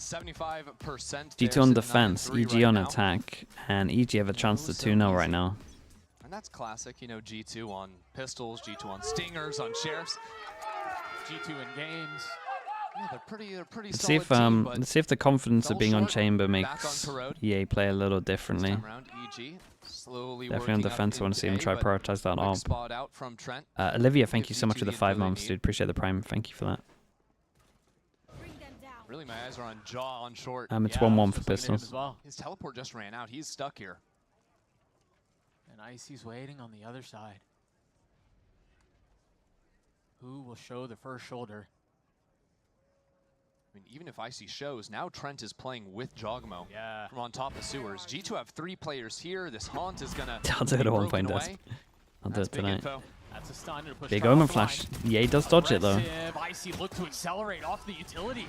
75%. G2 on defense, EG on attack, and EG have a chance to 2-0 right now. And that's classic, you know, G2 on pistols, G2 on stingers, on sheriffs. G2 in games. Yeah, they're pretty Let's see if let's see if the confidence of being on chamber makes EA play a little differently. Definitely on defense. I want to see him try prioritize that op. Olivia, thank you so much for the 5 months, dude. Appreciate the prime. Thank you for that. Really, my eyes are on Jaw on short. It's 1-1 for pistols. His teleport just ran out. He's stuck here. And Icy's waiting on the other side. Who will show the first shoulder? I mean, even if Icy shows, now Trent is playing with Jogmo from on top of sewers. G2 have 3 players here. This haunt is gonna. I'll do it at 1 point, Desp. I'll do it tonight. That's a stun to push big Omen flash. EA does dodge it though. Icy looked to accelerate off the utility,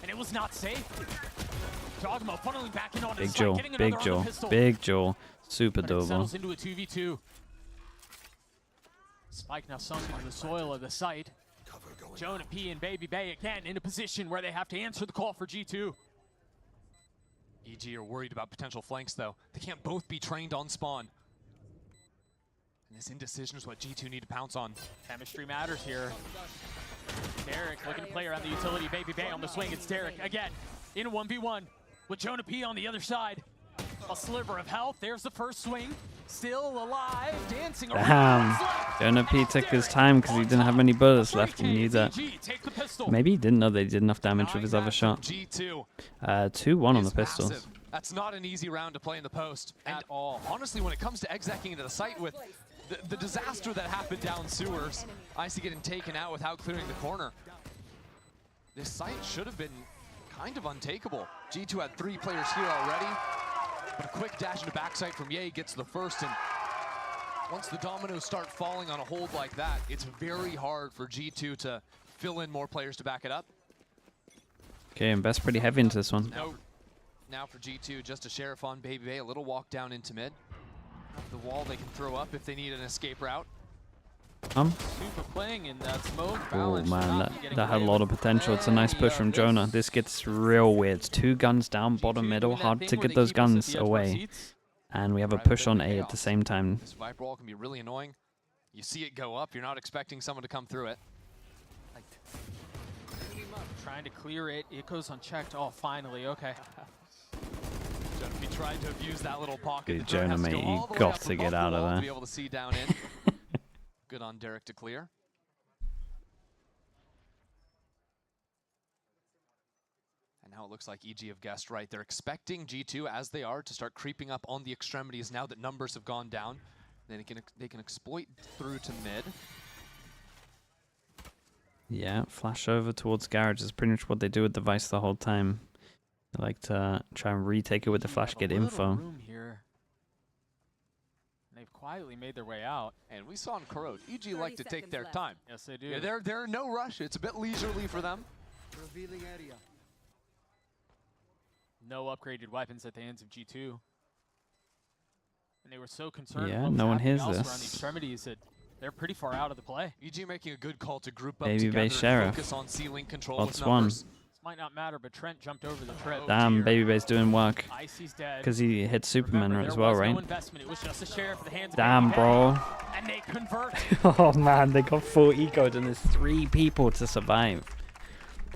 and it was not safe. Jogmo funneling back in on big jaw, big jaw, big jaw. Super doable. Settles into a 2v2. Spike now sunk into the soil of the site. Jonah P and Baby Bay again in a position where they have to answer the call for G2. EG are worried about potential flanks though. They can't both be trained on spawn. And this indecision is what G2 need to pounce on. Chemistry matters here. Derek looking to play around the utility. Baby Bay on the swing. It's Derek again in a 1v1 with Jonah P on the other side. A sliver of health. There's the first swing. Still alive, dancing around. Damn. Jonah P took his time because he didn't have many bullets left and knew that. Maybe he didn't know they did enough damage with his other shot. 2-1 on the pistols. That's not an easy round to play in the post at all. Honestly, when it comes to execing into the site with the disaster that happened down sewers, Icy getting taken out without clearing the corner. This site should have been kind of untakeable. G2 had 3 players here already. But a quick dash into backside from Ye gets the first, and once the dominoes start falling on a hold like that, it's very hard for G2 to fill in more players to back it up. Okay, and Best pretty heavy into this one. Now for G2, just a Sheriff on Baby Bay, a little walk down into mid. The wall they can throw up if they need an escape route. Super playing in that smoke. Oh man, that had a lot of potential. It's a nice push from Jonah. This gets real weird. 2 guns down, bottom middle. Hard to get those guns away. And we have a push on A at the same time. This Viper wall can be really annoying. You see it go up, you're not expecting someone to come through it. Trying to clear it. It goes unchecked. Oh, finally. Okay. Jonah P tried to abuse that little pocket. Dude, Jonah, mate, you got to get out of there. To be able to see down in. Good on Derek to clear. And now it looks like EG have guessed right. They're expecting G2, as they are, to start creeping up on the extremities now that numbers have gone down. Then they can exploit through to mid. Yeah, flash over towards garage is pretty much what they do with the Vice the whole time. They like to try and retake it with the flash, get info. They've quietly made their way out. And we saw in Corrode, EG like to take their time. Yes, they do. Yeah, they're no rush. It's a bit leisurely for them. Revealing area. No upgraded weapons at the hands of G2. And they were so concerned yeah, with what no one hears around the this. extremities that they're pretty far out of the play. EG making a good call to group up Baby together Bay Sheriff. focus on C-Link control Lots with numbers. This might not matter, but Trent jumped over the trip. Damn, Baby Bay's doing work. Icy's dead. Because he hit Superman as well, right? No investment. It was just a sheriff for the hands of Damn, Baby bro. Bay, and they convert. Oh man, they got 4 ecos and there's 3 people to survive.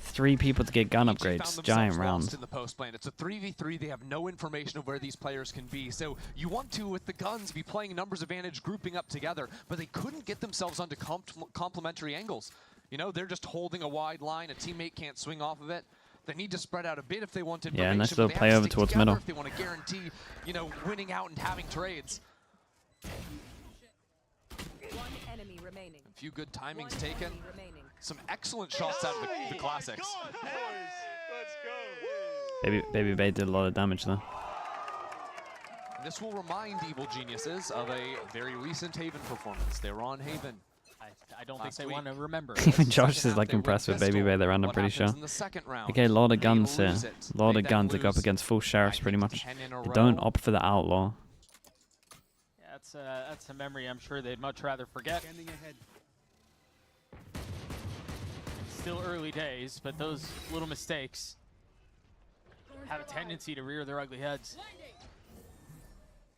3 people to get gun upgrades. Giant round. In the post lane. It's a 3v3. They have no information of where these players can be. So you want to, with the guns, be playing numbers advantage, grouping up together, but they couldn't get themselves onto complementary angles. You know, they're just holding a wide line. A teammate can't swing off of it. They need to spread out a bit if they want information. Yeah, nice little play over towards middle. If they want to guarantee, you know, winning out and having trades. One enemy remaining. A few good timings taken. Some excellent shots out of the classics. Baby Bay did a lot of damage though. This will remind Evil Geniuses of a very recent Haven performance. They were on Haven. I don't think they want to remember. Even Josh is like impressed with Baby Bay there, I'm pretty sure. Okay, a lot of guns here. A lot of guns that go up against full sheriffs pretty much. They don't opt for the outlaw. Yeah, that's a memory I'm sure they'd much rather forget. Still early days, but those little mistakes have a tendency to rear their ugly heads.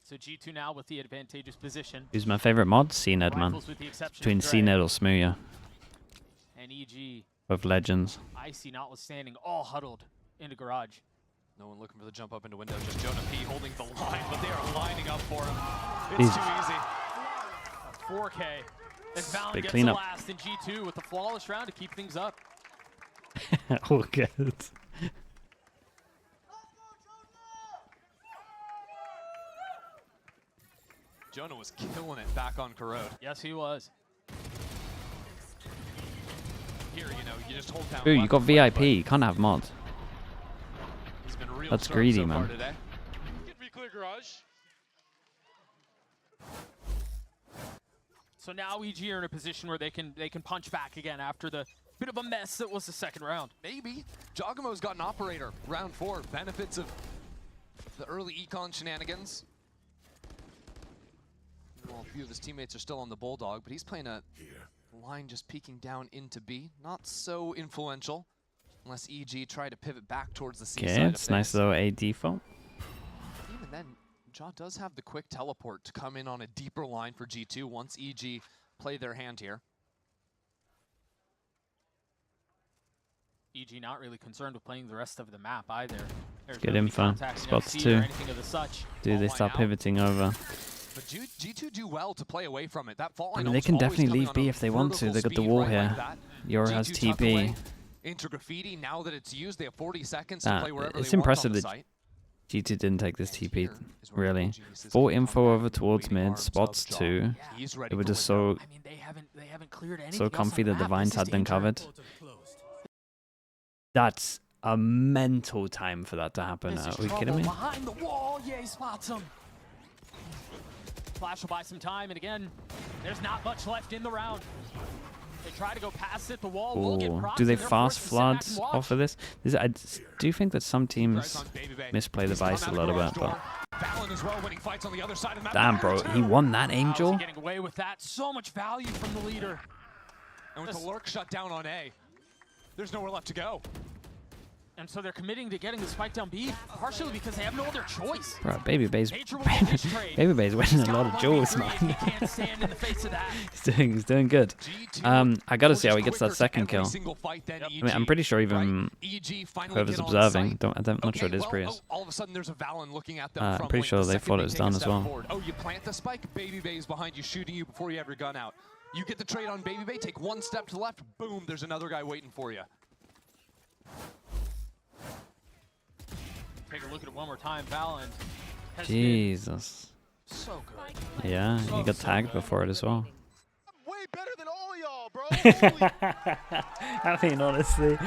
So G2 now with the advantageous position. Who's my favorite mod? CNED, man. Between CNED or Smooya. And EG. Both legends. Icy notwithstanding, all huddled into garage. No one looking for the jump up into window, just Jonah P holding the line, but they are lining up for him. It's too easy. A 4K. And Valen Big gets cleanup. the last in G2 with the flawless round to keep things up. All good. Jonah was killing it back on Corrode. Yes, he was. Here, you just hold down. Ooh, you got VIP. You can't have mods. He's been real That's strong greedy, so far man. today. Get me clear garage. So now EG are in a position where they can punch back again after the bit of a mess that was the second round. Maybe. Jogamo's got an operator. Round 4. Benefits of the early econ shenanigans. Well, a few of his teammates are still on the Bulldog, but he's playing a line just peeking down into B. Not so influential, unless EG try to pivot back towards the C side. Okay, of it's nice things. though, a default. Even then, Jaw does have the quick teleport to come in on a deeper line for G2 once EG play their hand here. EG not really concerned with playing the rest of the map either. There's Good no info. contacts, no Spots seed too. or anything of the such. Do they Fault start line out. pivoting over? But G2 do well to play away from it. That fault I line mean, they almost can always definitely coming leave on B a if they want to. vertical They got the speed wall right here. like that. Yoru has G2 tuck away TP. into Graffiti. Now that it's used, they have 40 seconds to play wherever It's they impressive want on that the site. G2 didn't take this And TP, here is where really. OG says, Full "Come info back, over towards waiting mid, arms spots of Jaw." too. He's ready They were for just window. so I mean, they haven't cleared anything so else on comfy the that the map. vines This is had them danger. covered. That's a mental time for that to happen. This Are is we trouble kidding me? behind the wall. Yay, spots him. Flash will buy some time, and again, there's not much left in the round. They try to go past it. The wall will get Ooh. propped, Do they and they're fast forced to sit back flood and watch. off of this? Do think that some teams misplay the Vice a little bit, but Valen as well when he fights on the other side of the map. damn, bro, he won that How's he Angel. getting away with that? So much value from the leader. And with the lurk shut down on A, there's nowhere left to go. And so they're committing to getting the spike down B, partially because they have no other choice. Bro, Baby Bay's Nature will get his trade. Baby Bay's winning a He's lot of got jewels, 1v3 and man. He can't stand in the face of that. he's doing good. G2 I gotta see how he pushes gets that quicker to second every kill. single fight than I mean, I'm pretty sure even right? EG finally whoever's get on observing, site. I'm not sure it is well, Prius. all of a sudden there's a Valen looking at them I'm from pretty link sure the they second thought it was take a done as step well. forward. Oh, you plant the spike, Baby Bay's behind you, shooting you before you have your gun out. You get the trade on Baby Bay, take one step to the left, boom, there's another guy waiting for you. Take a look at it one more time. Valen has been Jesus. so good. Yeah, he got tagged before it as well. I'm way better than all y'all, bro. I mean, honestly,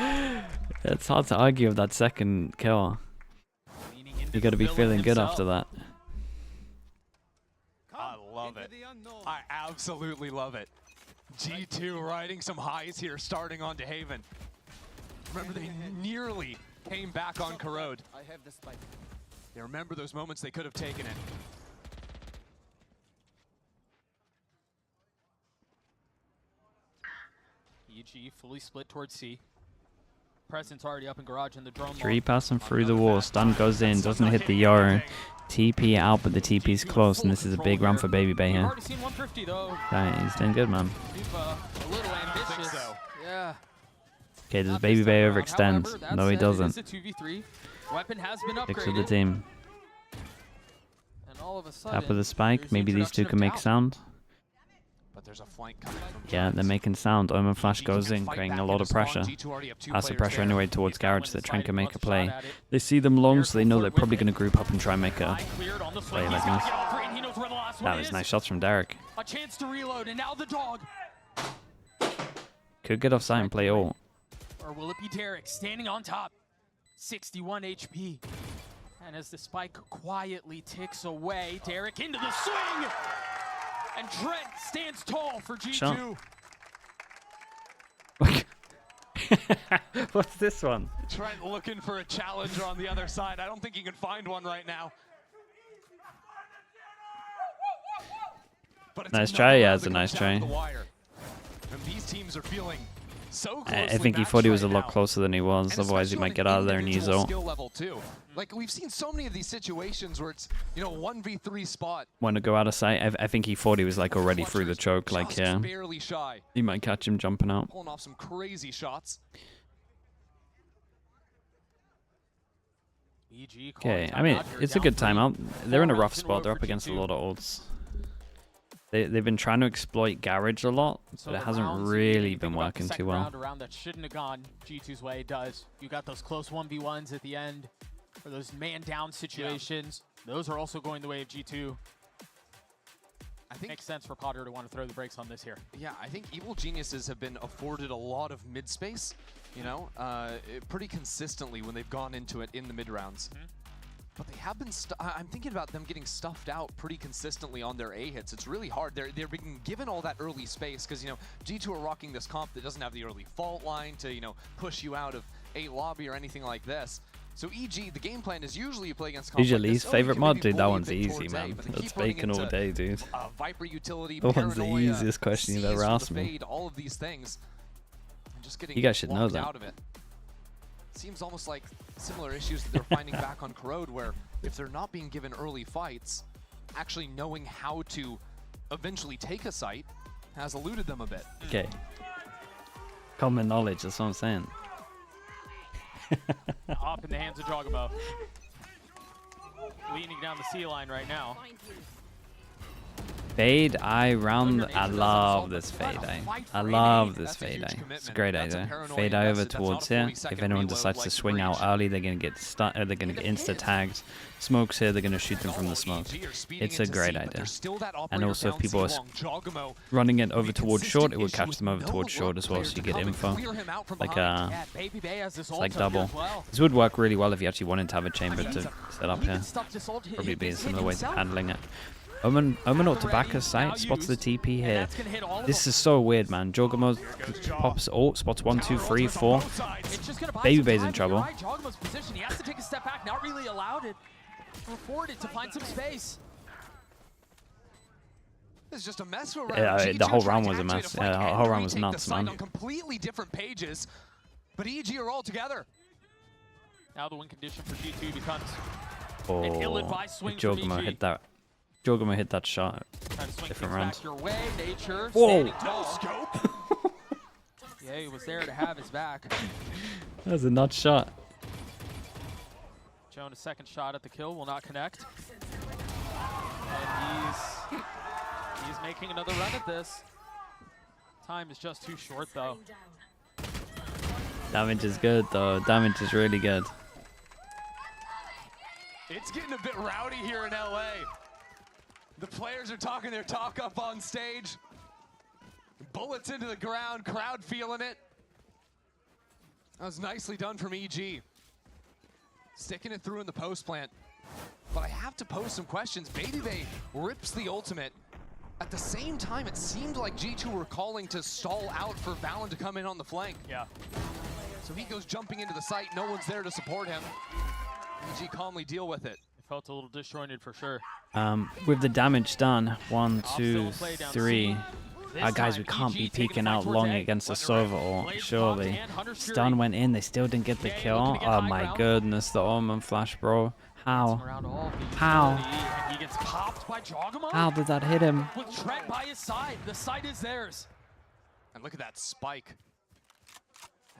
it's hard to argue with that second kill. Leaning into You got to the be villain feeling good himself. after that. I love it. I absolutely love it. G2 riding some highs here, starting on to Haven. Remember, they nearly came back on Corrode. I have the spike. They remember those moments they could have taken it. EG fully split towards C. Presence already up in garage in the drone. Three passing through the wall. Stun goes in, doesn't hit the Yoru. TP out, but the TP's close, and this is a big run for Baby Bay We've here. already seen 150 though. Okay, he's doing good, man. We've a little ambitious. so. Yeah. Okay, does Not Baby this Bay time around. overextend? However, that No, he said, doesn't. It is a 2v3. Weapon has been upgraded. Picks of the team. And all of a sudden, Tap of the spike. there's the Maybe these two introduction can of make doubt. sound. But there's a flank coming from Yeah, they're Trent. making sound. Omen Flash G2 goes can in, fight creating back a lot into of spawn. pressure. G2 already have two That's the players pressure there. anyway towards He's got Garage one that Trent inside, can make wants a a shot play. at it. They see them long, Here so they know they're forward probably with going to it. group up and try and make a... Eye cleared on the swing. play He's like gotta this. get all three, and he knows where the last That one was is. nice shots from Derek. A chance to reload, and now the dog. Could get off site and play ult. Or will it be Derek standing on top? 61 HP. And as the spike quietly ticks away, Derek into the swing! And Trent stands tall for G2. Shot. What's this one? Trent looking for a challenger on the other side. I don't think he can find one right now. But it's Nice another try, yeah, round it's a that nice comes down to try. the wire. And these teams are feeling So I think he thought he was a lot closer than he was. Otherwise, he might get out of there and use ult. Skill level too. Like we've seen so many of these situations where it's 1v3 spot. Want to go out of sight? I think he thought he was like already through the choke. Like yeah, barely shy. You might catch him jumping out. Pulling off some crazy shots. Okay, I mean it's a good timeout. They're in a rough spot. They're up against a lot of ults. They've been trying to exploit Garage a lot, but it hasn't really been working too well. Round that shouldn't have gone G2's way does. You got those close 1v1s at the end, or those man-down situations. Yeah. Those are also going the way of G2. I think makes sense for Potter to want to throw the brakes on this here. Yeah, I think Evil Geniuses have been afforded a lot of mid space, pretty consistently when they've gone into it in the mid rounds. But they have been, I'm thinking about them getting stuffed out pretty consistently on their A hits. It's really hard. They're being given all that early space because, G2 are rocking this comp that doesn't have the early fault line to, push you out of a lobby or anything like this. So EG, the game plan is usually you play against comp Who's your like least favorite mod? Dude, that one's easy, man. That's bacon all day, dude. Viper utility, that one's the easiest question you've ever asked me. All of these things. And just getting you guys should know that. Out of it. Seems almost like similar issues that they're finding back on Corrode, where if they're not being given early fights, actually knowing how to eventually take a site has eluded them a bit. Okay. Common knowledge, that's what I'm saying. Off in the hands of Jogamo. Leaning down the C line right now. Fade eye round. I love this fade eye. I love this fade eye. It's a great idea. Fade eye over towards here. If anyone decides to swing out early, they're gonna get they're gonna get insta tagged. Smokes here, they're gonna shoot them from the smoke. It's a great idea. And also, if people are running it over towards short, it would catch them over towards short as well, so you get info. Like it's like double. This would work really well if you actually wanted to have a chamber to set up here. Probably be a similar way to handling it. Omen ult to back his site, spots the TP here. This is so weird, man. Jogamo pops ult, spots 1, 2, 3, 4. Baby Bay's in trouble. Jogamo's position, he has to take a step back, not really allowed it. Afforded to find some space. It's just a mess around. Yeah, the whole round was a mess. Yeah, the whole round was nuts, man. On completely different pages, but EG are all together. Now the win condition for G2 becomes an ill-advised swing. Jogamo hit that. Jogamo hit that shot. Different round. Whoa! No scope. Yeah, he was there to have his back. That was a nut shot. Joan, a second shot at the kill will not connect. And he's making another run at this. Time is just too short, though. Damage is good, though. Damage is really good. It's getting a bit rowdy here in LA. The players are talking their talk up on stage. Bullets into the ground, crowd feeling it. That was nicely done from EG. Sticking it through in the post plant. But I have to pose some questions. Baby Bay rips the ultimate. At the same time, it seemed like G2 were calling to stall out for Valen to come in on the flank. Yeah. So he goes jumping into the site. No one's there to support him. EG calmly deal with it. It felt a little disjointed for sure. With the damage done, 1, 2, 3. Guys, we can't be peeking out long against the Sova ult, surely. Stun went in, they still didn't get the kill. Oh my goodness, the Omen flash, bro. How? How? He gets popped by Jogamo. How did that hit him? With Trent by his side, the site is theirs. And look at that spike.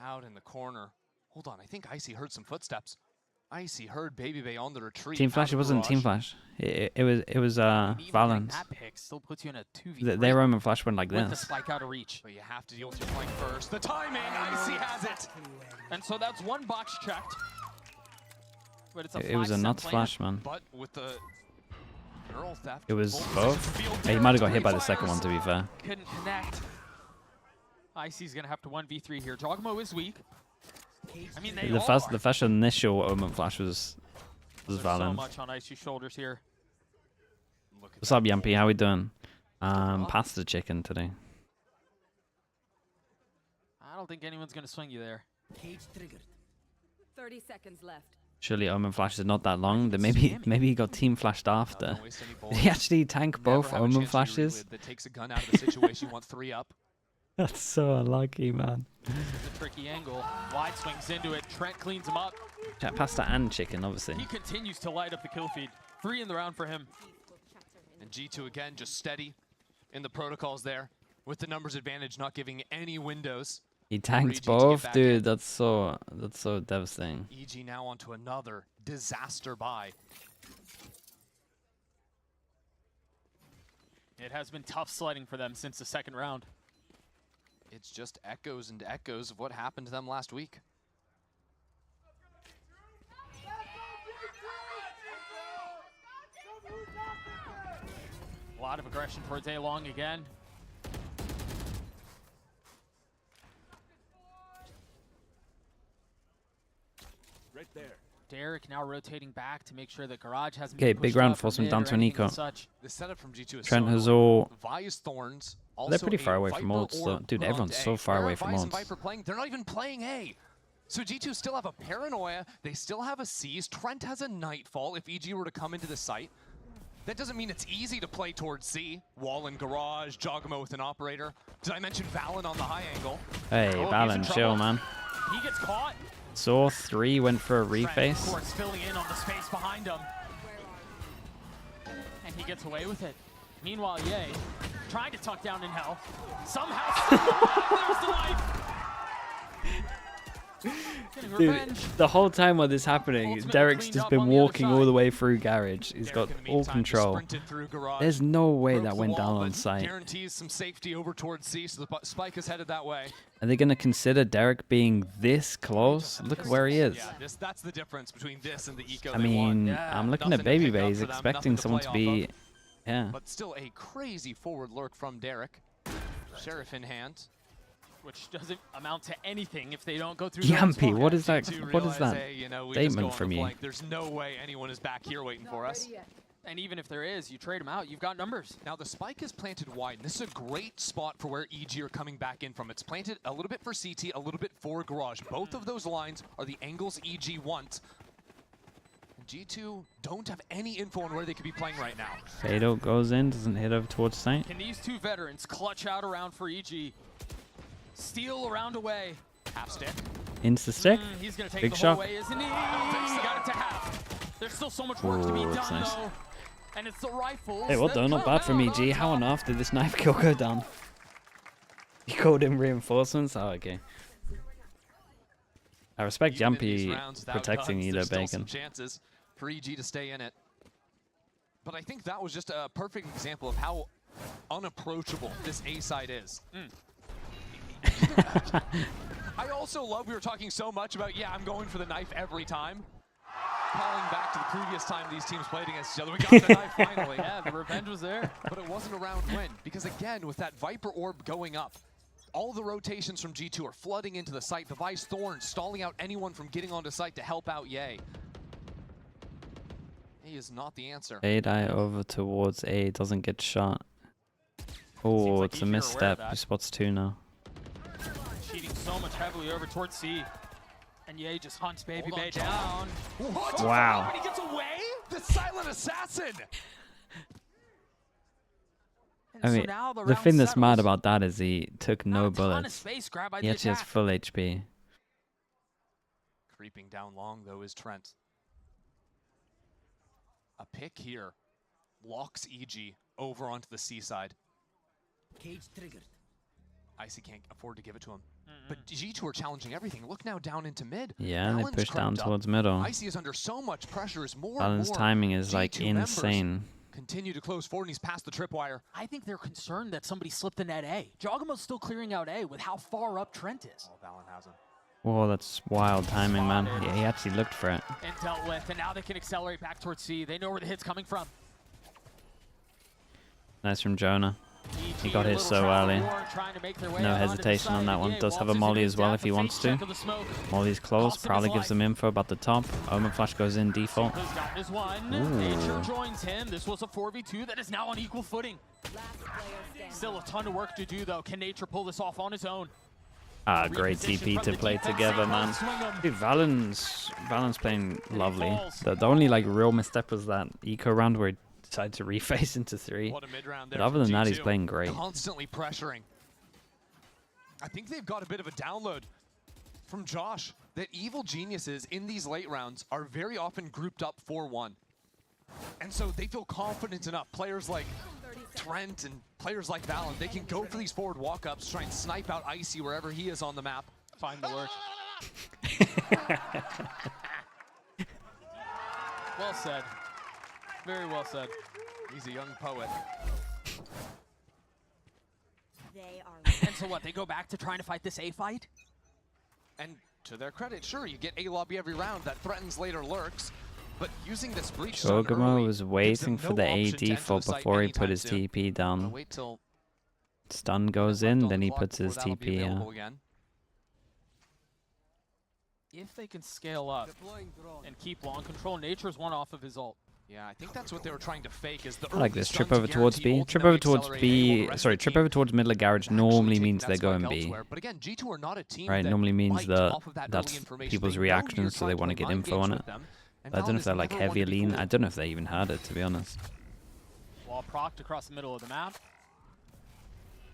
Out in the corner. Hold on, I think Icy heard some footsteps. Icy heard Baby Bay on the retreat. Team Flash, it wasn't Team Flash. It was Valen. Still puts you in a 2v3. Their Roman Flash went like this. With the spike out of reach. But you have to deal with your flank first. The timing, Icy has it. And so that's one box checked. But it's it was a nuts flash, man. But with the Earl theft, it was both. He might have got hit by the second one, to be fair. Couldn't connect. Icy's gonna have to 1v3 here. Jogamo is weak. I mean, the first initial Omen flash was Valen. So much on Icy's shoulders here. What's up, Yampy? How we doing? Pasta chicken today. I don't think anyone's gonna swing you there. Cage triggered. 30 seconds left. Surely Omen flash is not that long. Then maybe he got team flashed after. Did he actually tank both Omen flashes? That takes a gun out of the situation. Want 3 up. That's so unlucky, man. This is a tricky angle. Wide swings into it. Trent cleans him up. Pasta and chicken, obviously. He continues to light up the kill feed. 3 in the round for him. And G2 again just steady in the protocols there with the numbers advantage, not giving any windows. He tanked both, dude. That's so devastating. EG now onto another disaster buy. It has been tough sledding for them since the second round. It's just echoes and echoes of what happened to them last week. A lot of aggression towards A-Long again. Right there. Derek now rotating back to make sure that Garage hasn't Okay, been big pushed round up from force him mid down or to an anything eco. as such. The setup from G2 is Trent so has annoying. all. Vi's Thorns. They're pretty also far a away from Viper ults, though. orb Dude, put everyone's onto so A. far Where away are from Vi's and ults. Viper playing? They're not even playing A. So G2 still have a Paranoia. They still have a Seize. Trent has a Nightfall if EG were to come into the site. That doesn't mean it's easy to play towards C. Wall and Garage, Jogamo with an Operator. Did I mention Valen on the high angle? Hey, Oh, he's in Valen, chill, trouble. man. He gets caught. Saw 3 went for a Trent, of reface. course, filling in on the space behind him. And he gets away with it. Meanwhile, Ye, trying to tuck down in hell. Somehow still alive. There's the knife. Getting Dude, revenge. the whole time while this happening, Ultimately Derek's cleaned just up been on the other walking all side. the way through garage. He's got Derek, in the all meantime, just control. sprinted through Garage. There's no way Broke that the went down wall, on but site. Guarantees some safety over towards C, so the spike is headed that way. Are they going to consider Derek being this close? Look at where he is. Yeah, that's the difference between this and the eco I they mean, won. Yeah, I'm looking nothing at to Baby pick up Bays, for them, expecting nothing to someone to play off be... of. Yeah. But still a crazy forward lurk from Derek. Sheriff in hand. Which doesn't amount to anything if they don't go through. Yampy, what is that? To What is realize, that hey, you know, we just go statement on the from you? flank. There's no way anyone is back here waiting for us. And even if there is, you trade them out, you've got numbers. Now the spike is planted wide. And this is a great spot for where EG are coming back in from. It's planted a little bit for CT, a little bit for Garage. Both of those lines are the angles EG want. And G2 don't have any info on where they could be playing right now. Fado goes in, doesn't hit over towards site. Can these two veterans clutch out around for EG? Steal around away. Half stick. Insta stick. He's gonna take Big the shot. whole way, isn't he? Got it to half. There's still so much work to be Ooh, done, that's nice. though. And it's the rifles. Hey, well that done. Not come bad from out EG. on How on top. earth did this knife kill go down? You called him reinforcements? Oh, okay. I respect Even in these Jumpy rounds without protecting guns, either there's still some bacon. chances for EG to stay in it. But I think that was just a perfect example of how unapproachable this A side is. I also love, we were talking so much about, yeah, I'm going for the knife every time. Calling back to the previous time these teams played against each other. We got the knife finally. Yeah, the revenge was there. But it wasn't a round win, because again, with that Viper orb going up, all the rotations from G2 are flooding into the site. The Vice Thorn stalling out anyone from getting onto site to help out Ye. He is not the answer. Fade eye over towards A, doesn't get shot. Oh, like it's a EG are aware of misstep. that. He spots 2 now. Cheating so much heavily over towards C. And Ye just hunts Baby Hold on, Bay John. down. What? Wow. And he gets away? The silent assassin! And I so mean, now the round thing that's mad settles. about that is he took Not no a ton of bullets. space grabbed by He the actually has attack. full HP. Creeping down long, though, is Trent. A pick here locks EG over onto the seaside. Cage triggered. Icy can't afford to give it to him. But G2 are challenging everything. Look now down into mid. Yeah, and they Valen's push down crept up. towards middle. Icy is under so much pressure as more and Valen's more timing is like G2 members insane. continue to close forward, and he's past the tripwire. I think they're concerned that somebody slipped the net A. Jogamo's still clearing out A with how far up Trent is. Oh, Valen has him. Whoa, that's wild timing, man. Yeah, he actually looked for it. And dealt with, and now they can accelerate back towards C. They know where the hit's coming from. Nice from Jonah. He got EG, a his little so trap early. war, trying to make their way No out onto the hesitation on side. that one. Ye Does have a waltzes molly into as well death, if he the wants face to. check of the smoke. Molly's close. Cost him Probably his gives them life. info about the top. Omen Flash goes in default. He's gotten his one. Ooh. Nature joins him. This was a 4v2 that is now on equal footing. Last player standing. Still a ton of work to do, though. Can Nature pull this off on his own? Ah, great Reposition TP from to the play defense, together, Saint man. won't swing him. Dude, Valen's playing lovely. falls. The only like real misstep was that eco round where he decided to reface into 3. What a mid-round But there other from than that, he's G2. playing great. Constantly pressuring. I think they've got a bit of a download from Josh that evil geniuses in these late rounds are very often grouped up 4-1. And so they feel confident enough. Players like Trent and players like Valen, they can go for these forward walk-ups, try and snipe out Icy wherever he is on the map. Find the lurk. Well said. Very well said. He's a young poet. And so what, they go back to trying to fight this A fight? And to their credit, sure, you get A lobby every round that threatens later lurks, but using this breach stun Cho'Gamu early was waiting gives for them the no option to AD enter for the site before he put anytime his soon. TP down. Wait till Stun goes left in, on then the he clock puts his before that'll be TP, yeah. available again. If they can scale up and keep long control, Nature's one off of his ult. Yeah, I think that's what they were trying to fake is the I like early this. stun Trip to over towards guarantee B. Trip ultimate over towards accelerate B. A while the rest Sorry, of the trip team over towards middle of garage actually normally taking means that they're spike going B. elsewhere. But again, G2 are not a team Right, that normally means bite that off of that that's early information. people's They know reactions, you're so trying they to want to play get mind info games on with it. them, and I don't know Valen if is they're like never one heavy to be lean. fooled. I don't know if they even had it, to be honest. Wall procced across the middle of the map.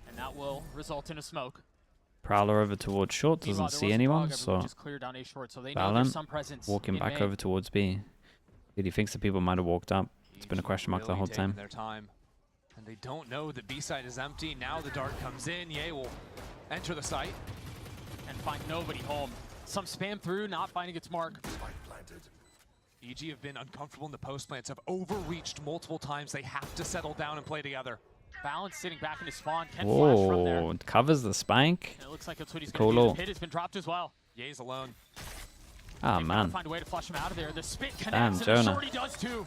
And that will result in a smoke. Prowler over towards short, Meanwhile, doesn't there see was a anyone, dog, so everyone just cleared down A short, so they know there's some Valen presence walking in back main. over towards B. Dude, he thinks that people might have walked up. It's been a EG question mark the really whole taking time. their time. And they don't know that B side is empty. Now the dart comes in. Ye will enter the site. And find nobody home. Some spam through, not finding its mark. EG have been uncomfortable in the post plants, have overreached multiple times. They have to settle down and play together. Balance sitting back in his spawn, can flash from there. Whoa, covers the spike. And it looks like that's what he's going to do. Colo. The pit has been dropped as well. Ye's alone. Ah, They man. find a way to flush him out of there. The spit Damn, connects, and the Jonah. shorty does too.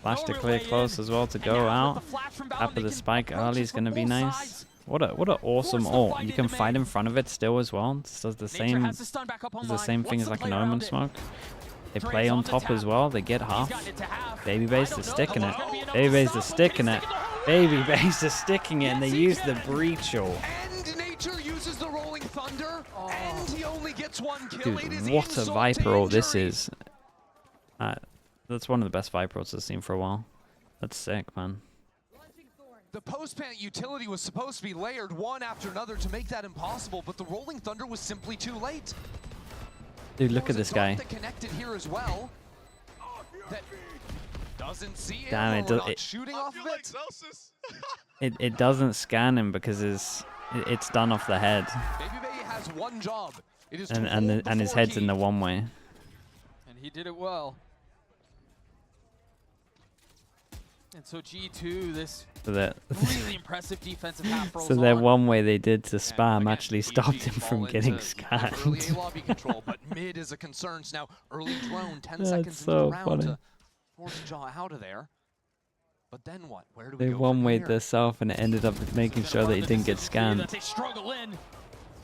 Flash to No clear real way close in. as well to And go now with out. the flash from Balance, After they the can spike approach early it is from going to be both nice. sides. What an awesome Force the ult. fight You can into fight main. in front of it still as well. This does the Nature same. has the stun back up Does online. the same thing What's as the like an play around omen it? smoke. They Dre's play on the top tap. as well. They get He's half. gotten it to half. Baby I base don't is know if sticking it's it. gonna be enough Baby to base stop is him, but sticking he's it. sticking the whole Baby way. base is sticking it, and they Yes, he use the can. breach ult. And Nature uses the Rolling Thunder, and he only gets one kill. It is Dude, what a insult Viper to ult this injury. is. That's one of the best Viper ults I've seen for a while. That's sick, man. The post-panic utility was supposed to be layered one after another to make that impossible, but the Rolling Thunder was simply too late. Dude, look There at was this a dart guy. that connected here as well. That doesn't see him. Damn, or we're not it shooting I off feel of like it. Celsius. It doesn't scan him because it's done off the head, Baby Bay has one job. It is and to hold and his before head's in he- the one way. And he did it well. And so G2, this So that really impressive defensive half rolls so that on. one way they did to And spam again, actually EG stopped him fall from into getting early scanned. A lobby control, but mid is a concern. So now early drone, 10 That's seconds so into the round funny. to force Jaw out of there. But then what? Where do we They go one from way here? themselves and it ended up making Been a sure part that of he the didn't get decision tree scanned. that they struggle in.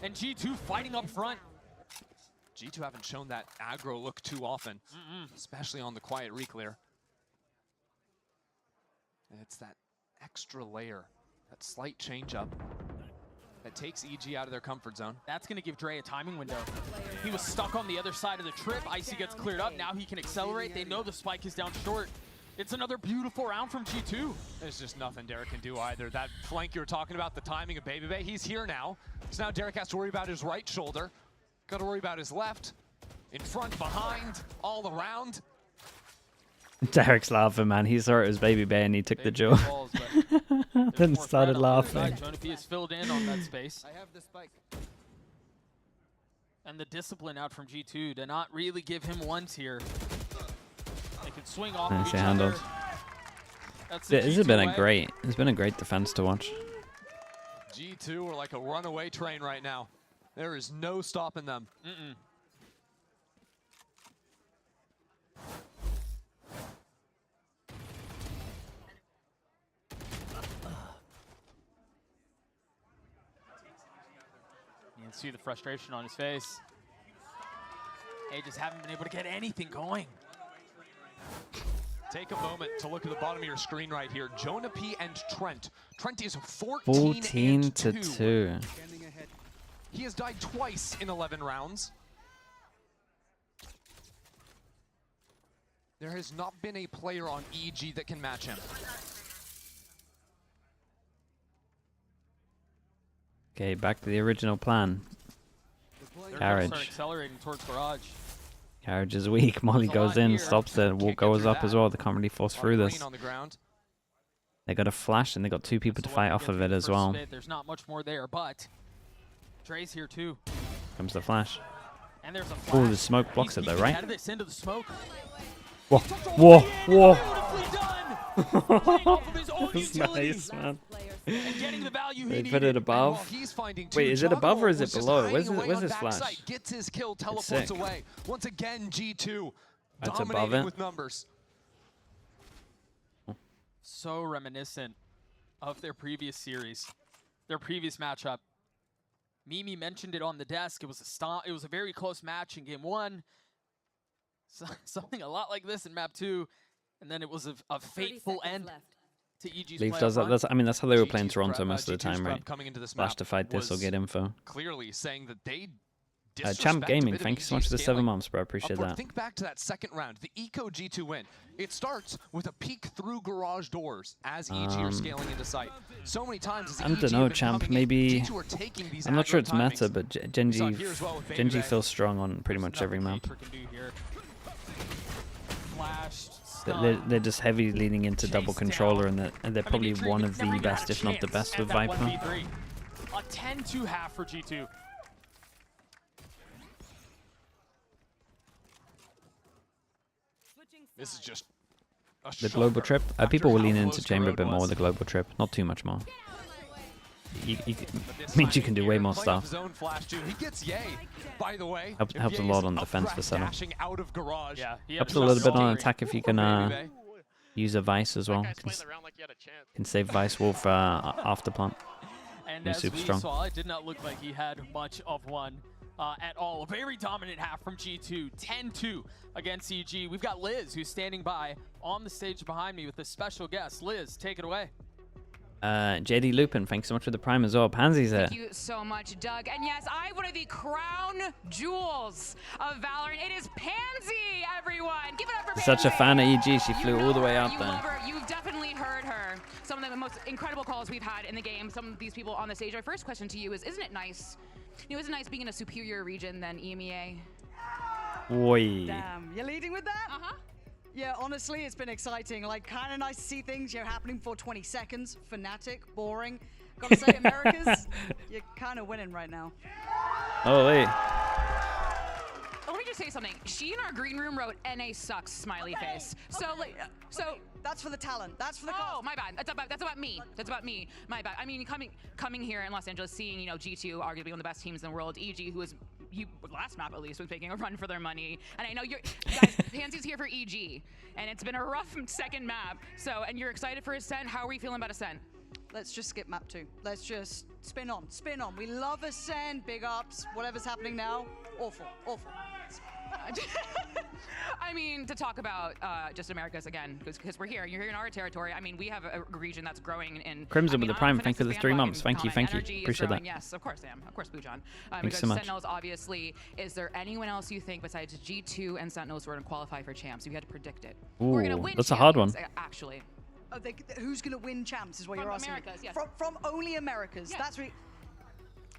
And G2 fighting up front. G2 haven't shown that aggro look too often, especially on the quiet reclear. And it's that extra layer, that slight change up that takes EG out of their comfort zone. That's going to give Dre a timing window. He was stuck on the other side of the trip. Icy gets cleared up. Now he can accelerate. They know the spike is down short. It's another beautiful round from G2. There's just nothing Derek can do either. That flank you were talking about, the timing of Baby Bay, he's here now. So now Derek has to worry about his right shoulder. Got to worry about his left, in front, behind, all around. Derek's laughing, man. He saw it was Baby Bay and he took the Baby joke. balls, but there's Then more started threat on the other laughing. side. Jonah P is filled in on that space. I have the spike. And the discipline out from G2 to not really give him ones here. They can swing off of Nice each handled. other. That's the This has G2 been a way. great defense to watch. G2 are like a runaway train right now. There is no stopping them. You can see the frustration on his face. They just haven't been able to get anything going. Take a moment to look at the bottom of your screen right here. Jonah P and Trent. Trent is 14 14 and to 2. 2. Standing ahead. He has died twice in 11 rounds. There has not been a player on EG that can match him. Okay, back to the original plan. Carriage. Start accelerating towards garage. Carriage is weak. Molly goes in, stops it. Wall goes up as well. They can't really force through this. They got a flash and they got 2 people to fight off of it as well. There's not much more there, but Dre's here too. Comes the flash. And there's a flash. Oh, the smoke blocks it though, right? Out of this into the smoke. Whoa, whoa, whoa. Playing off of his own That's utility. nice, man. And getting the value They he put needed. it above. Wait, is it above or is it below? Where's his flash? Gets his kill, It's teleports sick. away. Once again, G2 That's above dominating it. with numbers. So reminiscent of their previous series, their previous matchup. Mimi mentioned it on the desk. It was a very close match in game 1. So, something a lot like this in map 2, and then it was a fateful end to EG's Leaf play does up that. front. I mean, that's how they were playing G2's Toronto prep- most of the G2's time, prep right? coming into this Flash map to fight this or was get info. clearly saying that they Champ disrespect a Gaming, bit of thank you so EG much for the 7 scaling. months, bro. I appreciate Upward, that. Think back to that second round, the Eco G2 win. It starts with a peek through garage doors as EG are scaling into sight. So many times as I EG don't know, have been Champ. coming in, Maybe G2 are taking these I'm not sure aggro it's meta, timings. but We saw it Genji here as well with Baby Genji Bay. feels strong on pretty much every map. Can do here. Flashed, They're stunned, just heavy leaning into double chased controller, down. and they're probably Intrigue one of never the even best, had a if not the chance best, at with that Viper. 1v3. A 10-2 half for G2. This is just a The global shocker trip. after People will how lean close into chamber a Corrode bit more was. with the global trip, not too much more. But this Means you timing can do here, way more playing off stuff. his own flash too. He gets Yay, by the way. Helps If a Ye lot is on defense for upcrack Settle. dashing out of garage. Yeah, he had Helps a shot little bit on gallery. attack if you can Baby Bay. use a Vice as well. Can save Vice Wolf after plant. And He's as super we strong. saw, it did not look like he had much of one at all. A very dominant half from G2, 10-2 against EG. We've got Liz, who's standing by on the stage behind me with a special guest. Liz, take it away. JD Lupin, thanks so much for the prime as well. Pansy's there. Thank you so much, Doug. And yes, I have one of the crown jewels of Valorant. It is Pansy, everyone. Give it up for Pansy. Such a fan of EG. She You flew know all the way her, out you there. love her. You've definitely heard her. Some of the most incredible calls we've had in the game. Some of these people on the stage. My first question to you is, isn't it nice? You know, isn't it nice being in a superior region than EMEA? Oi. Damn, you're leading with that? Uh-huh. Yeah, honestly, it's been exciting. Like, kind of nice to see things, happening for 20 seconds. Fanatic, boring. Gotta say, Americas, you're kind of winning right now. Oh, wait. Let me just say something. She in our green room wrote "NA sucks" smiley face. So like, so. That's for the talent. That's for the Oh, cast. my bad. That's about me. That's about me. My bad. I mean, coming here in Los Angeles, seeing G2, arguably one of the best teams in the world, EG, who was last map at least was making a run for their money, and I know you're guys. Pansy's here for EG, and it's been a rough second map. So, and you're excited for Ascent. How are we feeling about Ascent? Let's just skip map 2. Let's just spin on. Spin on. We love Ascend. Big ups. Whatever's happening now. Awful. Awful. I mean, to talk about just Americas again, because we're here. You're here in our territory. I mean, we have a region that's growing in. Crimson I mean, with the I'm prime. a Thank you for the 3 months. Thank you. Energy is Appreciate growing. that. Yes, of course, Sam. Of course, Bujan. Thanks so much. Sentinels, obviously. Is there anyone else you think besides G2 and Sentinels who are going to qualify for champs? You had to predict it. We're gonna Ooh, win that's a hard one. champions, Actually. Oh, who's going to win champs is what From you're asking. Americas, yes. From only Americas. Yes. That's really...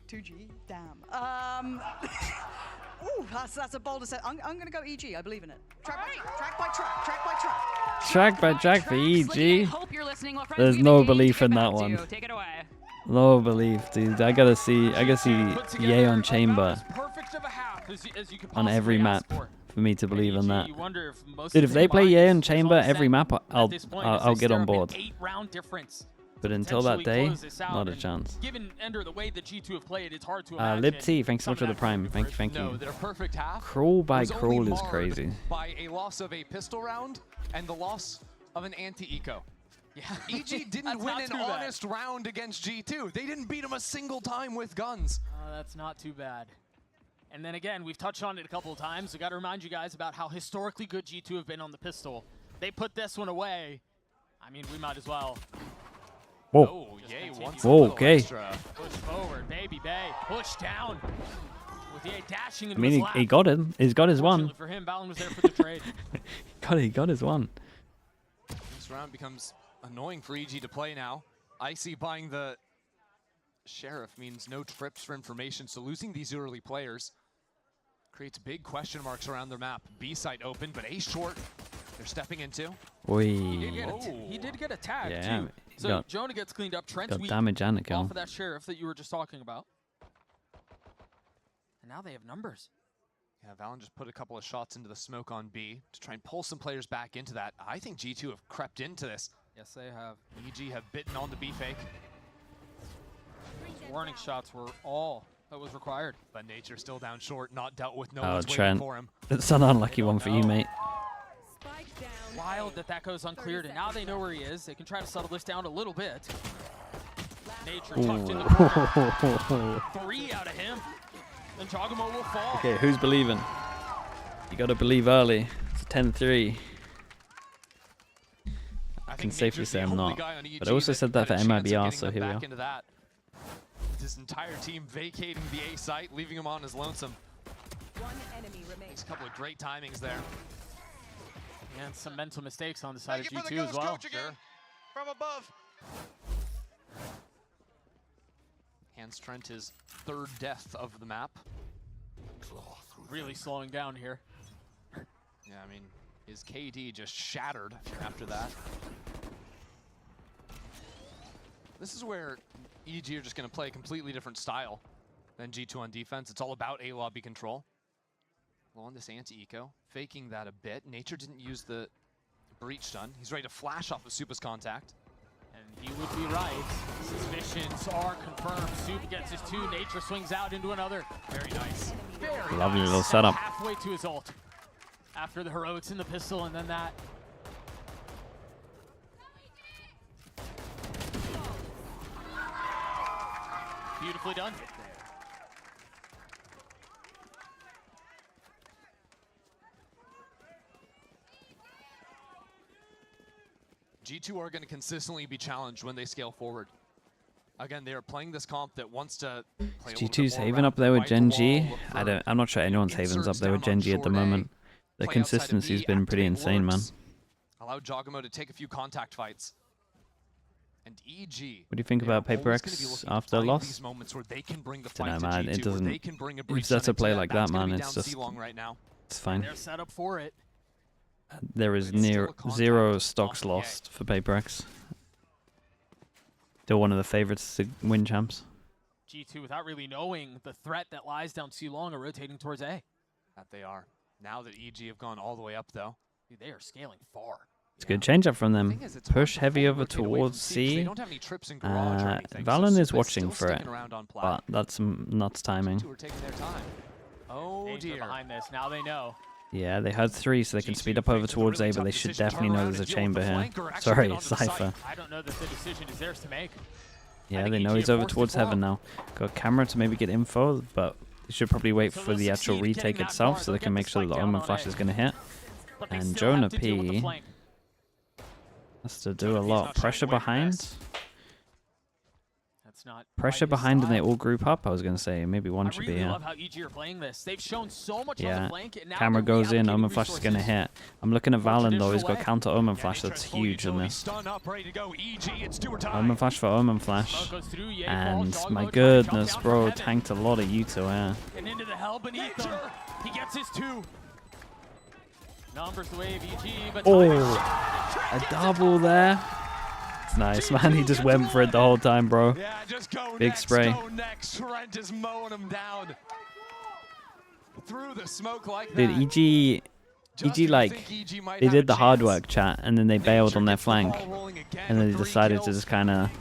2G? Damn. Ooh, that's a bold assessment. I'm going to go EG. I believe in it. Track by track. Track by track for Slinky, I EG. hope you're listening. Well, friends, There's we have no a game to belief get in that back to. one. Take it away. No belief, dude. I gotta see Yay on chamber on every map for me to believe in that. Dude, if they play Yay on chamber every map, I'll get on board. But until that day, not a chance. Given Ender the way that G2 have played, it's hard to imagine. Lib T, thanks so much for the prime. Thank No, you. their perfect half Crawl by was only crawl is marred crazy. by a loss of a pistol round and the loss of an anti-eco. Yeah. EG didn't That's win not an too bad. honest round against G2. They didn't beat him a single time with guns. That's not too bad. And then again, we've touched on it a couple of times. We got to remind you guys about how historically good G2 have been on the pistol. They put this one away. I mean, we might as well. Whoa. Oh, Yay wants Whoa, a little okay. extra. Push forward, Baby Bay. Push down. With Yay dashing I into mean, his he lap. got him. He's got his one. Fortunately for him, Balin was there for the trade. He got his one. This round becomes annoying for EG to play now. Icy buying the Sheriff means no trips for information, so losing these early players creates big question marks around their map. B site open, but A short. They're stepping into. Oi. He did get a tag, Yeah, too. So got, Jonah gets cleaned up. Trent's got weak damage and a kill. off of that Sheriff that you were just talking about. And now they have numbers. Yeah, Valen just put a couple of shots into the smoke on B to try and pull some players back into that. I think G2 have crept into this. Yes, they have. EG have bitten on the B fake. Warning shots were all that was required. But Nature still down short, not dealt with. No Oh, one's waiting Trent. for him. It's an unlucky one for you, mate. Spike down. Wild that goes uncleared, and now they know where he is. They can try to settle this down a little bit. Nature tucked in the corner. 3 out of him. Then Jogamo will fall. Okay, who's believing? You gotta believe early. It's a 10-3. I can safely say I'm not. But I also said that for MIBR, so here we are. His entire team vacating the A site, leaving him on his lonesome. One enemy remains. Makes a couple of great timings there. And some mental mistakes on the side of Thank you for the G2 as ghost well. coach again. From above. Hands Trent his 3rd death of the map. Really slowing down here. Yeah, I mean, his KD just shattered after that. This is where EG are just going to play a completely different style than G2 on defense. It's all about A lobby control. Low on this anti-eco, faking that a bit. Nature didn't use the breach stun. He's ready to flash off of Supa's contact. And he would be right. Suspicions are confirmed. Supa gets his 2. Nature swings out into another. Very nice. Very Lovely nice. little setup. Halfway to his ult. After the heroics in the pistol and then that. Beautifully done. G2 are going to consistently be challenged when they scale forward. Again, they are playing this comp that wants to play G2's Haven up there with Gen G. I'm not sure anyone's Haven's up there with Gen G at the moment. The consistency's been pretty insane, man. Allow Jogamo to take a few contact fights. And EG. What do you think about Paper X after a loss? Dunno, man. It doesn't. If that's a play like that, man, it's just. It's fine. They're set up for it. There is near 0 stocks lost for Paper X. Still one of the favorites to win champs. G2 without really knowing the threat that lies down C long are rotating towards A. That they are. Now that EG have gone all the way up, though. Dude, they are scaling far. It's a good change up from them. Push heavy over towards C. Valen is watching for it, but that's some nuts timing. Oh dear. Behind this, now they know. Yeah, they had 3, so they can speed up over towards A, but they should definitely know there's a chamber here. Sorry, Cypher. I don't know that the decision is theirs to make. Yeah, they know he's over towards Heaven now. Got camera to maybe get info, but they should probably wait for the actual retake itself so they can make sure that the Omen Flash is going to hit. And Jonah P has to do a lot. Pressure behind. Pressure behind and they all group up, I was going to say. Maybe one should be here. I really love how EG are playing this. They've shown so much on the flank. And now camera goes in, Omen Flash is going to hit. I'm looking at Valen though, he's got counter Omen Flash, that's huge in this. Omen Flash for Omen Flash. And my goodness, bro, tanked a lot of Yuto here. And into the hell beneath them. He gets his 2. Numbers the way of EG, but a double there. It's nice, man. He just went for it the whole time, bro. Yeah, just go Big next, spray. Go next. Trent is mowing him down. Through the smoke like Dude, that. EG like, they did the hard work, chat, and then they bailed on their flank. And then they decided to just kind of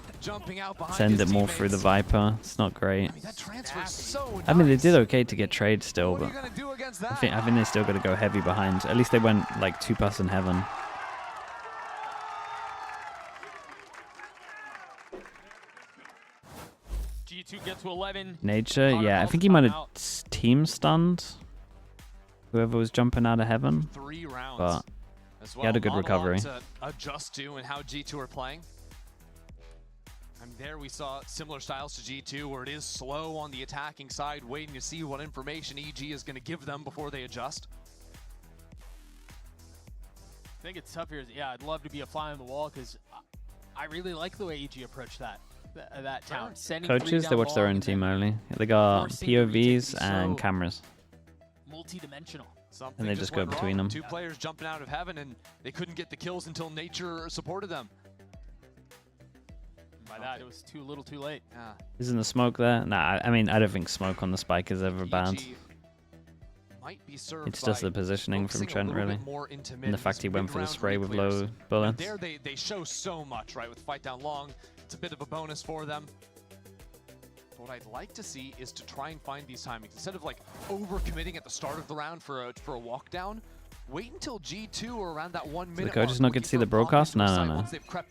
send it more through the Viper. It's not great. I mean, they did okay to get trade still, but I think they still got to go heavy behind. At least they went like 2-person Heaven. G2 get to 11. Nature, yeah, I think he might have team stunned whoever was jumping out of Heaven. 3 rounds. But he had a good recovery. To adjust to and how G2 are playing. And there we saw similar styles to G2 where it is slow on the attacking side, waiting to see what information EG is going to give them before they adjust. I think it's tough here. Yeah, I'd love to be a fly on the wall because I really like the way EG approached that. that town. Sending Coaches, they watch their own team only. They got POVs and cameras. Multi-dimensional. And they just go between them. 2 players jumping out of heaven, and they couldn't get the kills until nature supported them. By that, it was too little too late. Yeah. Isn't the smoke there? Nah, I mean, I don't think smoke on the spike is ever bad. Might be served It's just the positioning from Trent, really. And the fact he went for the spray with low bullets. There they show so much, right? With fight down long, it's a bit of a bonus for them. What I'd like to see is to try and find these timings. Instead of like over-committing at the start of the round for a walk down, wait until G2 or around that 1 minute. So the coaches not get to see the broadcast? No.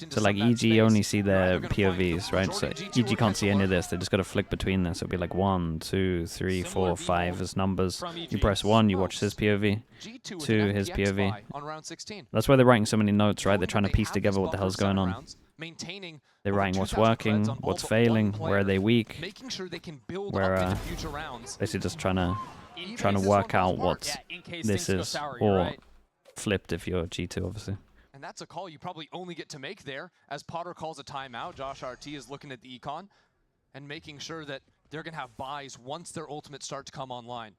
So like EG only see their POVs, right? So EG can't see any of this. They just got to flick between this. It'll be like 1, 2, 3, 4, 5 as numbers. You press 1, you watch his POV. 2, his POV. That's why they're writing so many notes, right? They're trying to piece together what the hell's going on. They're writing what's working, what's failing, where are they weak, where basically just trying to work out what this is, or flipped if you're G2, obviously. And that's a call you probably only get to make there, as Potter calls a timeout. Josh RT is looking at the econ and making sure that they're going to have buys once their ultimates start to come online.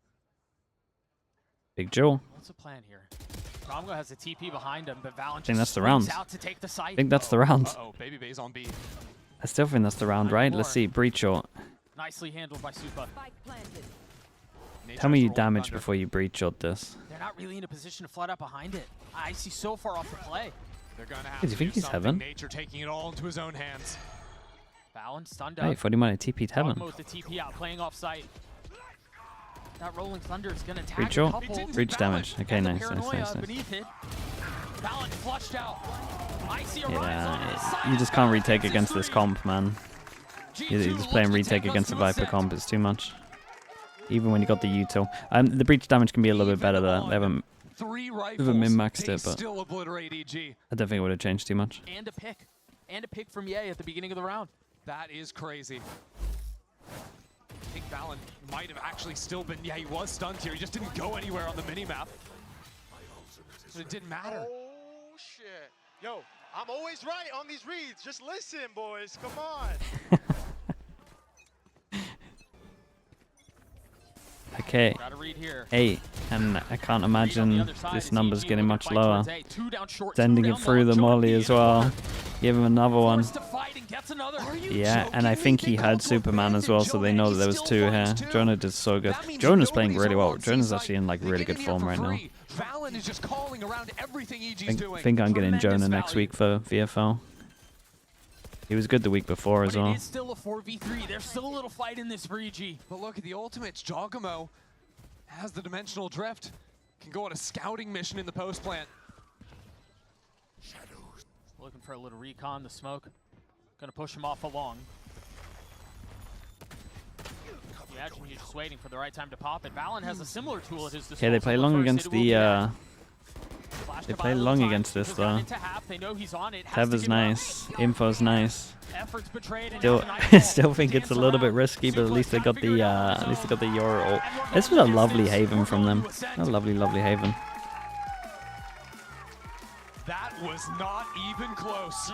Big Joe. What's the plan here? Romgo has a TP behind him, but Valen I think that's the round. out to take the site. I think that's the round. Uh-oh, Baby Bay's on B. I still think that's the round, right? Let's see. Breach short. Nicely handled by Supa. Spike planted. Tell me you damage before you breach shot this. They're not really in a position to flood up behind it. Icy so far off the play. They're gonna have Do you think he's heaven? Nature taking it all into his own hands. Valen stunned Hey, up. 40 might have TP'd heaven. Almost the TP out, playing off site. That rolling thunder is gonna tag Breach a short. couple. Breach damage. Okay, And the nice. paranoia beneath it. Valen flushed out. Icy arrives on the Yeah, side. you just can't retake against this comp, man. You're just playing retake against the Viper comp. It's too much. Even when you got the util. The breach damage can be a little bit better there. They haven't min-maxed it, but still obliterate EG. I don't think it would have changed too much. And a pick. And a pick from Ye at the beginning of the round. That is crazy. I think Valen might have actually still been, yeah, he was stunned here. He just didn't go anywhere on the minimap. But it didn't matter. Oh, shit. Yo, I'm always right on these reads. Just listen, boys. Come on. Okay, 8, and I can't imagine this number's getting much lower. Sending it through the molly as well. Give him another one. Yeah, and I think he had Superman as well, so they know that there was 2 here. Jonah did so good. Jonah's playing really well. Jonah's actually in like really good form right now. Valen is just calling around everything EG's I doing. think I'm getting Jonah next week for VFL. He was good the week before as well. It is still a 4v3. There's still a little fight in this for EG. But look at the ultimates. Jogamo has the dimensional drift. Can go on a scouting mission in the post plant. Looking for a little recon. The smoke. Gonna push him off along. Imagine you're just waiting for the right time to pop it. Valen has a similar tool at his disposal. Okay, they play long against the they play long against this though. Teva's nice, Info's nice. Still think it's a little bit risky, but at least they got the Euro ult. This was a lovely haven from them. A lovely haven. That was not even close.